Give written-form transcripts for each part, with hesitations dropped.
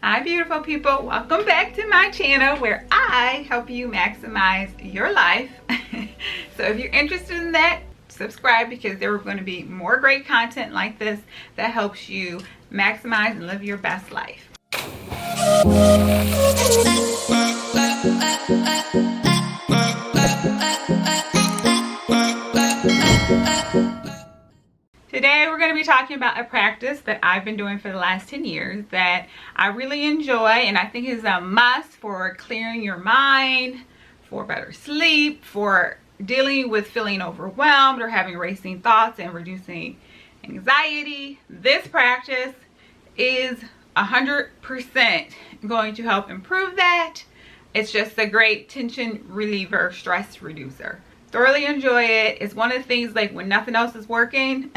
Hi beautiful people, welcome back to my channel where I help you maximize your life. So if you're interested in that, subscribe because there are going to be more great content like this that helps you maximize and live your best life. Today we're going to be talking about a practice that I've been doing for the last 10 years that I really enjoy and I think is a must for clearing your mind, for better sleep, for dealing with feeling overwhelmed or having racing thoughts and reducing anxiety. This practice is 100% going to help improve that. It's just a great tension reliever, stress reducer. Thoroughly enjoy it. It's one of the things, like when nothing else is working,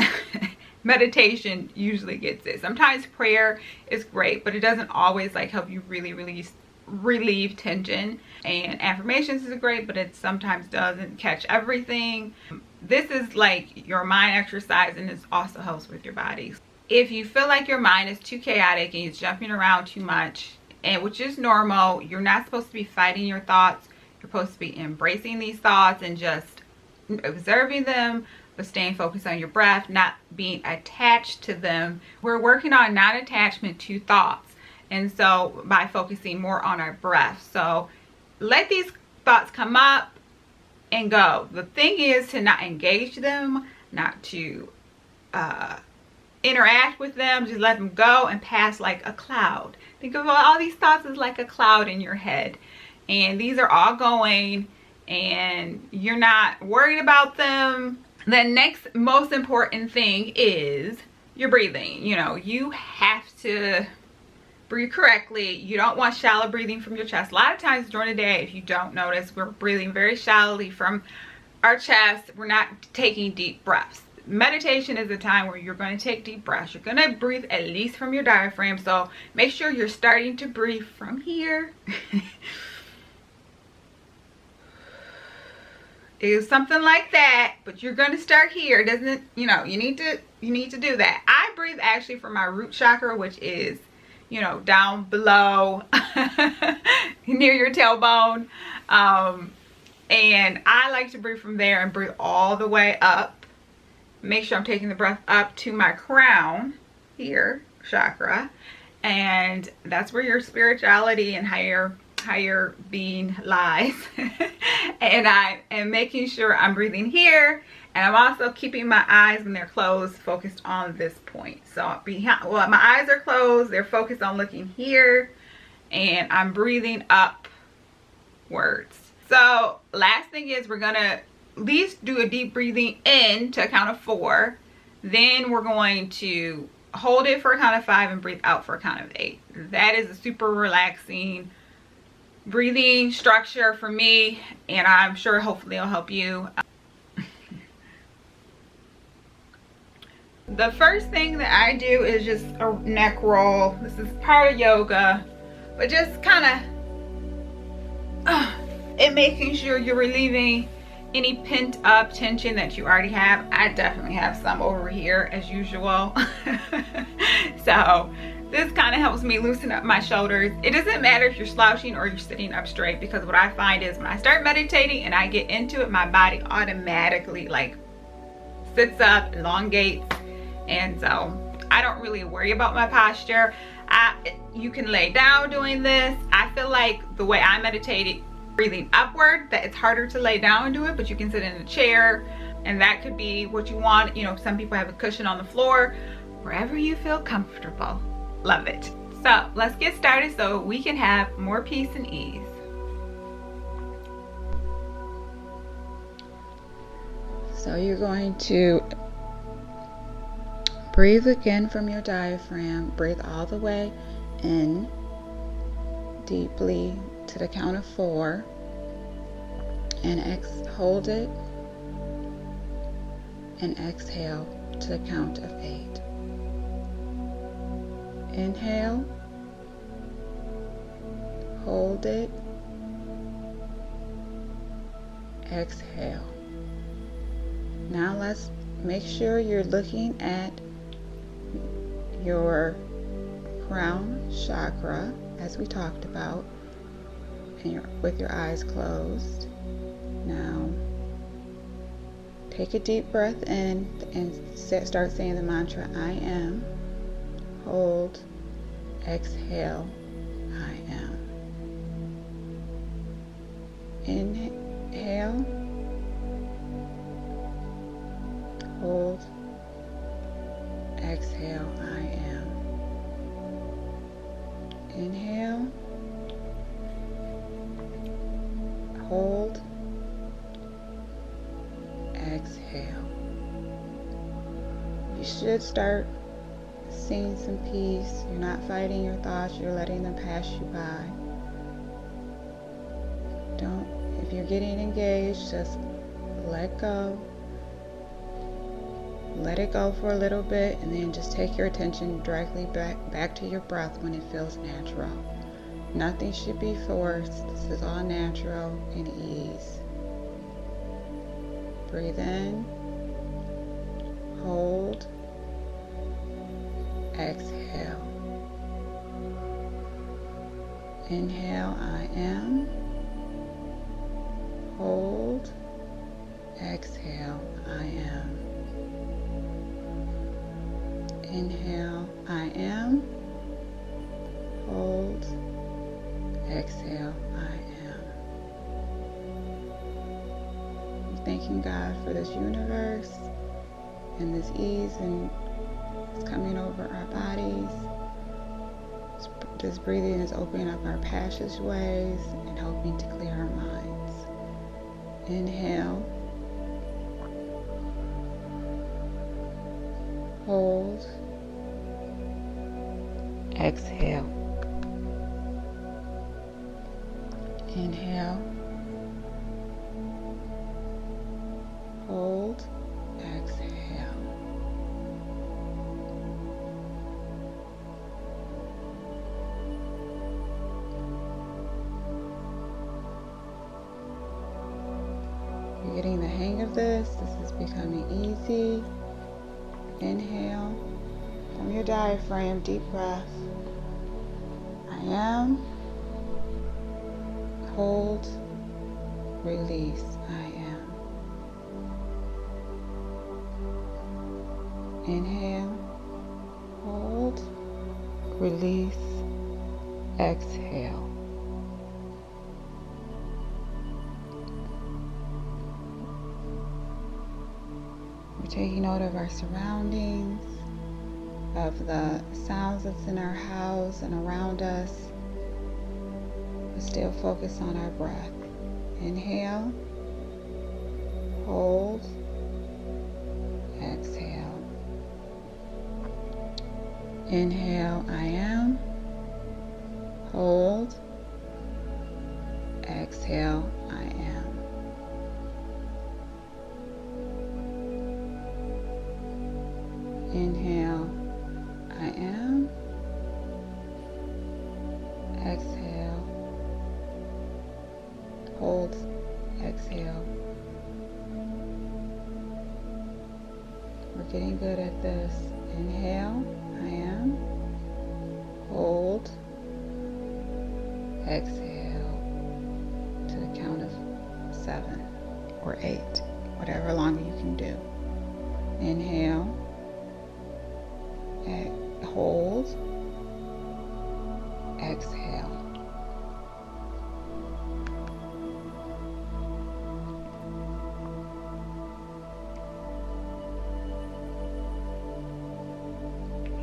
meditation usually gets it. Sometimes prayer is great, but it doesn't always like help you really relieve tension. And affirmations is great, but it sometimes doesn't catch everything. This is like your mind exercise, and it also helps with your body. If you feel like your mind is too chaotic and you're jumping around too much, and which is normal, you're not supposed to be fighting your thoughts. You're supposed to be embracing these thoughts and just observing them, but staying focused on your breath, not being attached to them. We're working on non-attachment to thoughts, and so by focusing more on our breath. So let these thoughts come up and go. The thing is to not engage them, not to interact with them, just let them go and pass like a cloud. Think of all these thoughts as like a cloud in your head, and these are all going and you're not worried about them. The next most important thing is your breathing. You know, you have to breathe correctly. You don't want shallow breathing from your chest. A lot of times during the day, if you don't notice, we're breathing very shallowly from our chest. We're not taking deep breaths. Meditation is a time where you're going to take deep breaths. You're going to breathe at least from your diaphragm. So make sure you're starting to breathe from here. It's something like that, but you're going to start here. It doesn't, you know, you need to do that. I breathe actually from my root chakra, which is, you know, down below near your tailbone. And I like to breathe from there and breathe all the way up. Make sure I'm taking the breath up to my crown here, chakra. And that's where your spirituality and higher being lies. And I am making sure I'm breathing here, and I'm also keeping my eyes when they're closed focused on this point. So behind, well, my eyes are closed, they're focused on looking here, and I'm breathing upwards. So last thing is we're gonna at least do a deep breathing in to a count of 4. Then we're going to hold it for a count of 5 and breathe out for a count of 8. That is a super relaxing breathing structure for me, and I'm sure hopefully it'll help you. The first thing that I do is just a neck roll. This is part of yoga, but just kind of and making sure you're relieving any pent up tension that you already have. I definitely have some over here as usual. So this kind of helps me loosen up my shoulders. It doesn't matter if you're slouching or you're sitting up straight, because what I find is when I start meditating and I get into it, my body automatically like sits up, elongates, and so I don't really worry about my posture. You can lay down doing this. I feel like the way I meditated, breathing upward, that it's harder to lay down and do it, but you can sit in a chair, and that could be what you want. You know, some people have a cushion on the floor, wherever you feel comfortable. Love it. So let's get started so we can have more peace and ease. So you're going to breathe again from your diaphragm. Breathe all the way in deeply to the count of 4, and hold it and exhale to the count of 8. Inhale, hold it, exhale. Now let's make sure you're looking at your crown chakra, as we talked about, and with your eyes closed. Now, take a deep breath in and start saying the mantra, I am. Hold. Exhale, I am. Inhale. Hold. Exhale, I am. Inhale. Hold. Exhale. You should start seeing some peace. You're not fighting your thoughts, you're letting them pass you by. If you're getting engaged, just let go. Let it go for a little bit, and then just take your attention directly back to your breath when it feels natural. Nothing should be forced. This is all natural and ease. Breathe in. Hold. Exhale. Inhale, I am. Hold. Exhale, I am. Inhale, I am. Hold. Exhale, I am. I'm thanking God for this universe and this ease and it's coming over our bodies. This breathing is opening up our passageways and helping to clear our minds. Inhale. Hold. Exhale. Inhale. Hold. Exhale. You're getting the hang of this. This is becoming easy. Inhale from your diaphragm, deep breath. I am. Hold. Release. I am. Inhale. Hold. Release. Exhale. We're taking note of our surroundings, of the sounds that's in our house and around us, but still focus on our breath. Inhale, hold, exhale. Inhale, I am, hold, exhale, I am. Inhale, I am. Exhale. Hold. Exhale. We're getting good at this. Inhale, I am. Hold. Exhale to the count of 7 or 8, whatever longer you can do. Inhale. Hold. Exhale.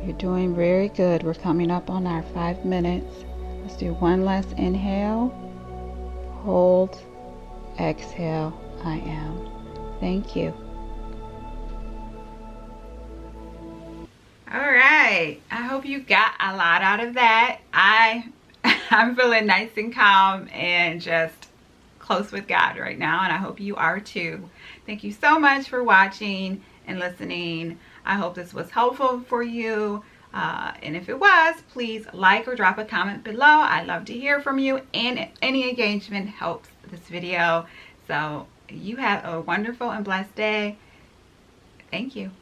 You're doing very good. We're coming up on our 5 minutes. Let's do one last inhale. Hold. Exhale. I am. Thank you. All right, I hope you got a lot out of that. I'm feeling nice and calm and just close with God right now, and I hope you are too. Thank you so much for watching and listening. I hope this was helpful for you, and if it was, please like or drop a comment below. I'd love to hear from you, and any engagement helps this video. So you have a wonderful and blessed day. Thank you.